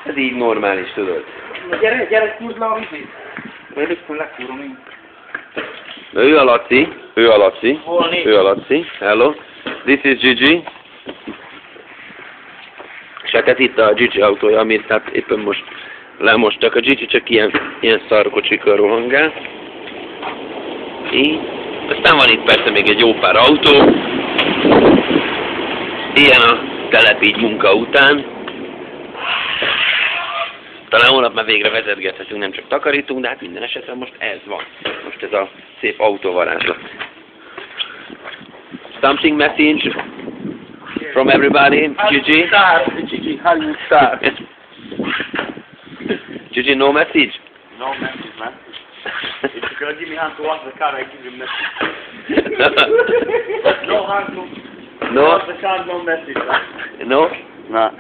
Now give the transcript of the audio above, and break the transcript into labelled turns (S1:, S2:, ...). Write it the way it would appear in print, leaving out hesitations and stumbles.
S1: Ez így normális, tudod.
S2: Gyere, húzd le a vizét. Majd rögtön lekúrom én.
S1: Ő a Laci. Hello. This is Gigi. És hát ez itt a Gigi autója, amit hát éppen most lemostak. A Gigi csak ilyen szarkocsikkal rohangál. Így. Aztán van itt persze még egy jó pár autó. Ilyen a telep így munka után. Talán holnap már végre vezetgethetünk, nem csak takarítunk, de hát minden esetre most ez van. Most ez a szép autóvarázslat. Something message from everybody, Gigi?
S2: Gigi, Hollywood star.
S1: Gigi, no message?
S2: No message, man. If you're gonna give me hand to wash the car, I give you message. No hand to wash the car, no message, man.
S1: No?
S2: Nah.